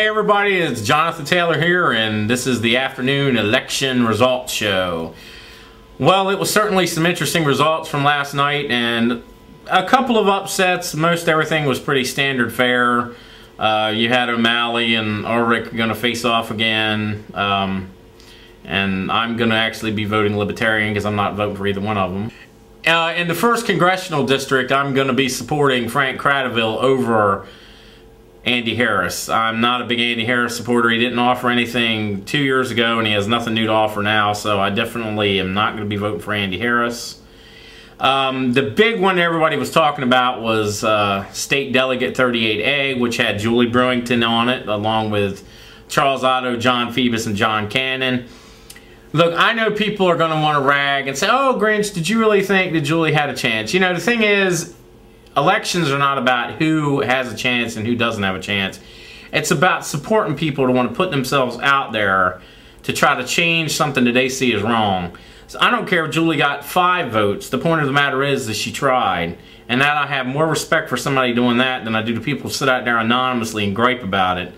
Hey everybody, it's Jonathan Taylor here, and this is the afternoon election results show. Well, it was certainly some interesting results from last night, and a couple of upsets. Most everything was pretty standard fare. You had O'Malley and Ulrich going to face off again, and I'm going to actually be voting Libertarian because I'm not voting for either one of them. In the 1st Congressional District, I'm going to be supporting Frank Cradaville over Andy Harris. I'm not a big Andy Harris supporter. He didn't offer anything 2 years ago, and he has nothing new to offer now, so I definitely am not going to be voting for Andy Harris. The big one everybody was talking about was State Delegate 38A, which had Julie Brewington on it, along with Charles Otto, John Phoebus, and John Cannon. Look, I know people are going to want to rag and say, oh, Grinch, did you really think that Julie had a chance? You know, the thing is, elections are not about who has a chance and who doesn't have a chance. It's about supporting people to want to put themselves out there to try to change something that they see as wrong. So I don't care if Julie got 5 votes. The point of the matter is that she tried. And that I have more respect for somebody doing that than I do to people who sit out there anonymously and gripe about it.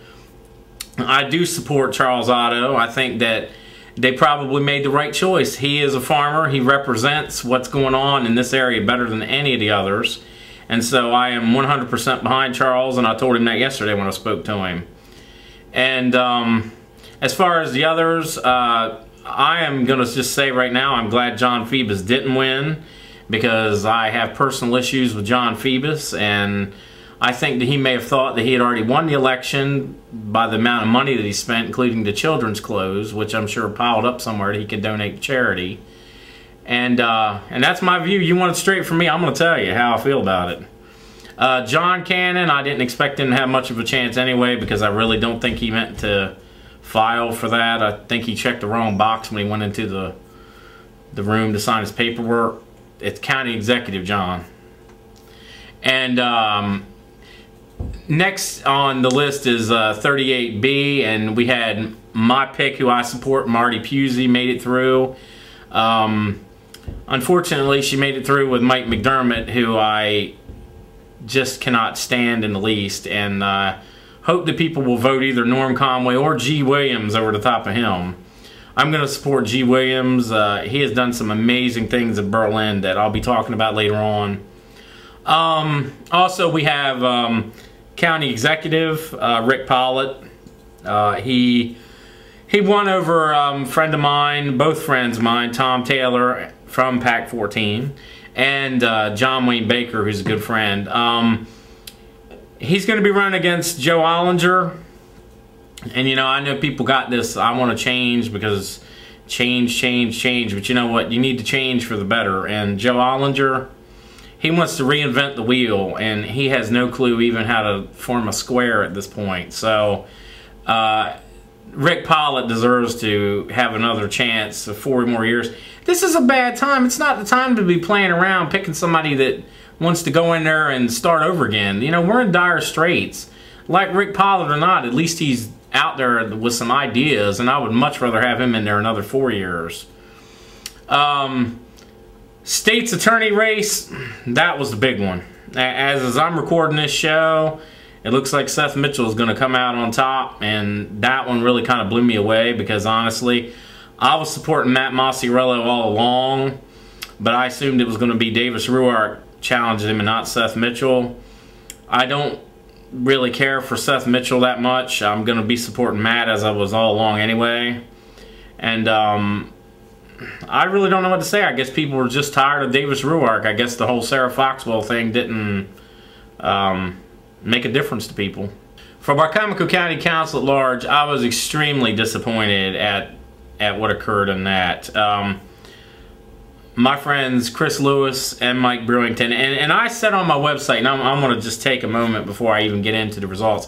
I do support Charles Otto. I think that they probably made the right choice. He is a farmer. He represents what's going on in this area better than any of the others. And so I am 100% behind Charles, and I told him that yesterday when I spoke to him. And as far as the others, I am going to just say right now I'm glad John Phoebus didn't win, because I have personal issues with John Phoebus, and I think that he may have thought that he had already won the election by the amount of money that he spent, including the children's clothes, which I'm sure piled up somewhere that he could donate to charity. And that's my view. You want it straight from me, I'm going to tell you how I feel about it. John Cannon, I didn't expect him to have much of a chance anyway, because I really don't think he meant to file for that. I think he checked the wrong box when he went into the room to sign his paperwork. It's County Executive John. And next on the list is 38B, and we had my pick, who I support, Marty Pusey, made it through. Unfortunately, she made it through with Mike McDermott, who I just cannot stand in the least, and hope that people will vote either Norm Conway or G. Williams over the top of him. I'm going to support G. Williams. He has done some amazing things in Berlin that I'll be talking about later on. Also, we have County Executive Rick Pollitt. He won over a friend of mine, both friends of mine, Tom Taylor from PAC 14, and John Wayne Baker, who's a good friend. He's going to be running against Joe Ollinger. And, you know, I know people got this, I want to change because change. But you know what? You need to change for the better. And Joe Ollinger, he wants to reinvent the wheel, and he has no clue even how to form a square at this point. So, Rick Pollitt deserves to have another chance of 4 more years. This is a bad time. It's not the time to be playing around picking somebody that wants to go in there and start over again. You know, we're in dire straits. Like Rick Pollitt or not, at least he's out there with some ideas, and I would much rather have him in there another 4 years. State's attorney race, that was the big one. As I'm recording this show, it looks like Seth Mitchell is going to come out on top, and that one really kind of blew me away, because honestly, I was supporting Matt Maciarello all along, but I assumed it was going to be Davis Ruark challenging him and not Seth Mitchell. I don't really care for Seth Mitchell that much. I'm going to be supporting Matt, as I was all along anyway. And I really don't know what to say. I guess people were just tired of Davis Ruark. I guess the whole Sarah Foxwell thing didn't make a difference to people. For Barcomico County Council at large, I was extremely disappointed at what occurred in that. My friends Chris Lewis and Mike Brewington, and I said on my website, and I'm going to just take a moment before I even get into the results.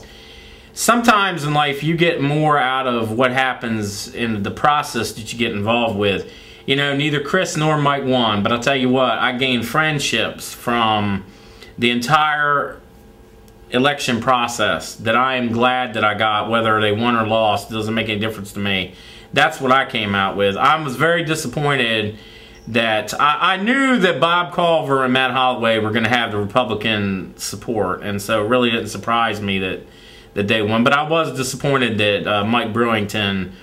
Sometimes in life you get more out of what happens in the process that you get involved with. You know, neither Chris nor Mike won, but I'll tell you what, I gained friendships from the entire election process that I am glad that I got. Whether they won or lost, it doesn't make any difference to me. That's what I came out with. I was very disappointed that I knew that Bob Culver and Matt Holloway were going to have the Republican support, and so it really didn't surprise me that that they won. But I was disappointed that Mike Brewington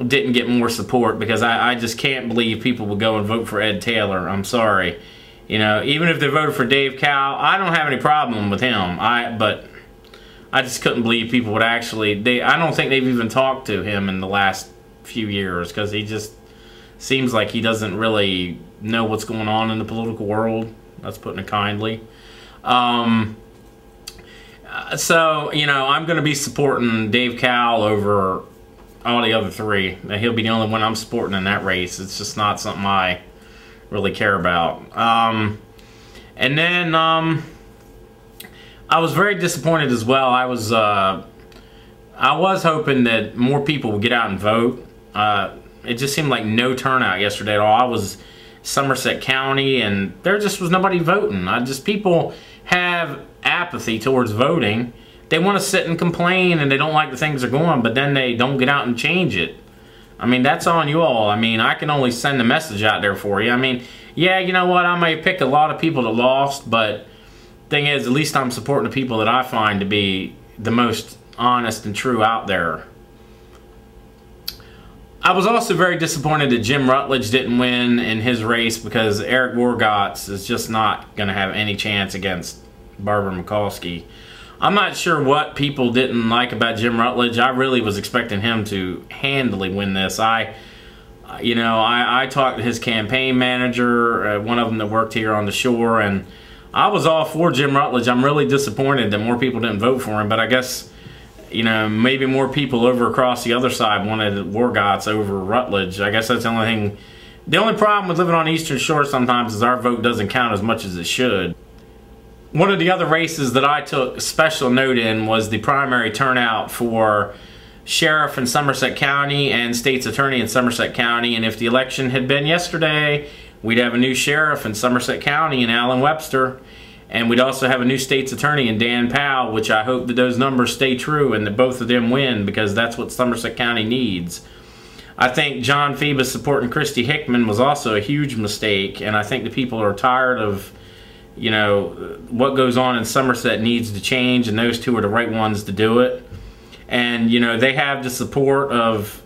didn't get more support, because I just can't believe people would go and vote for Ed Taylor. I'm sorry. You know, even if they voted for Dave Cowell, I don't have any problem with him. But I just couldn't believe people would actually... I don't think they've even talked to him in the last few years, because he just seems like he doesn't really know what's going on in the political world. That's putting it kindly. So, you know, I'm going to be supporting Dave Cowell over all the other three. He'll be the only one I'm supporting in that race. It's just not something I really care about. And then I was very disappointed as well. I was hoping that more people would get out and vote. It just seemed like no turnout yesterday at all. I was Somerset County, and there just was nobody voting. People have apathy towards voting. They want to sit and complain, and they don't like the things are going, but then they don't get out and change it. I mean, that's on you all. I mean, I can only send a message out there for you. I mean, yeah, you know what? I may pick a lot of people that lost, but thing is, at least I'm supporting the people that I find to be the most honest and true out there. I was also very disappointed that Jim Rutledge didn't win in his race, because Eric Wargotts is just not going to have any chance against Barbara Mikulski. I'm not sure what people didn't like about Jim Rutledge. I really was expecting him to handily win this. I talked to his campaign manager, one of them that worked here on the shore, and I was all for Jim Rutledge. I'm really disappointed that more people didn't vote for him, but I guess, you know, maybe more people over across the other side wanted Wargotts over Rutledge. I guess that's the only thing. The only problem with living on the Eastern Shore sometimes is our vote doesn't count as much as it should. One of the other races that I took special note in was the primary turnout for sheriff in Somerset County and state's attorney in Somerset County. And if the election had been yesterday, we'd have a new sheriff in Somerset County in Alan Webster. And we'd also have a new state's attorney in Dan Powell, which I hope that those numbers stay true and that both of them win, because that's what Somerset County needs. I think John Phoebus supporting Christy Hickman was also a huge mistake, and I think the people are tired of, you know, what goes on in Somerset needs to change, and those two are the right ones to do it. And, you know, they have the support of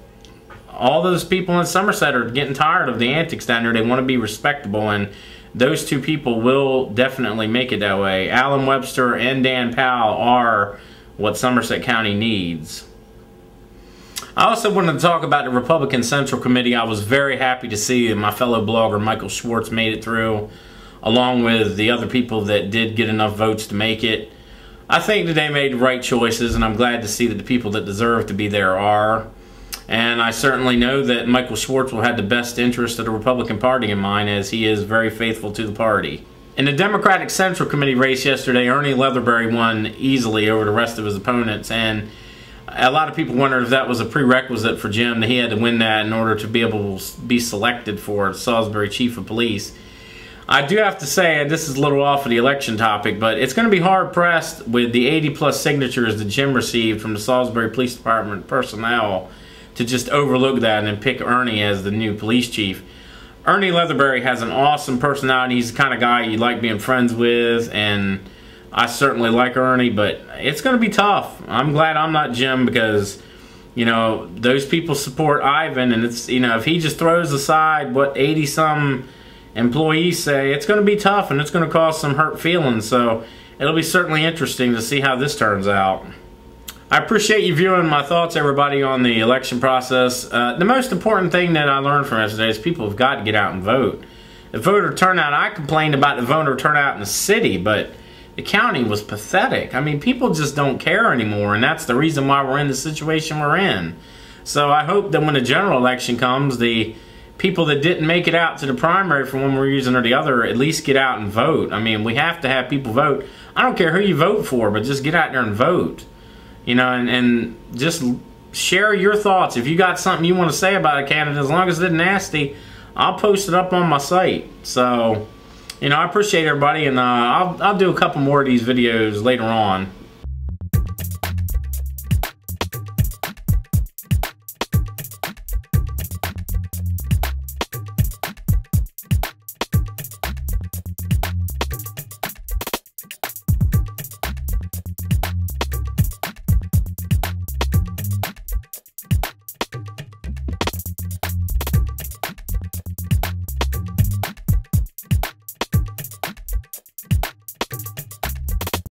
all those people in Somerset are getting tired of the antics down there. They want to be respectable, and those two people will definitely make it that way. Alan Webster and Dan Powell are what Somerset County needs. I also wanted to talk about the Republican Central Committee. I was very happy to see that my fellow blogger Michael Schwartz made it through, along with the other people that did get enough votes to make it. I think that they made the right choices, and I'm glad to see that the people that deserve to be there are. And I certainly know that Michael Schwartz will have the best interest of the Republican Party in mind, as he is very faithful to the party. In the Democratic Central Committee race yesterday, Ernie Leatherbury won easily over the rest of his opponents, and a lot of people wondered if that was a prerequisite for Jim, that he had to win that in order to be able to be selected for Salisbury Chief of Police. I do have to say, and this is a little off of the election topic, but it's going to be hard-pressed with the 80-plus signatures that Jim received from the Salisbury Police Department personnel to just overlook that and then pick Ernie as the new police chief. Ernie Leatherbury has an awesome personality. He's the kind of guy you like being friends with, and I certainly like Ernie, but it's going to be tough. I'm glad I'm not Jim, because, you know, those people support Ivan, and it's, you know, if he just throws aside what 80-some employees say, it's going to be tough, and it's going to cause some hurt feelings. So it'll be certainly interesting to see how this turns out. I appreciate you viewing my thoughts, everybody, on the election process. The most important thing that I learned from yesterday is people have got to get out and vote. The voter turnout, I complained about the voter turnout in the city, but the county was pathetic. I mean, people just don't care anymore, and that's the reason why we're in the situation we're in. So I hope that when the general election comes, the people that didn't make it out to the primary for one reason or the other at least get out and vote. I mean, we have to have people vote. I don't care who you vote for, but just get out there and vote. You know, and just share your thoughts. If you got something you want to say about a candidate, as long as it's nasty, I'll post it up on my site. So, you know, I appreciate everybody, and I'll do a couple more of these videos later on.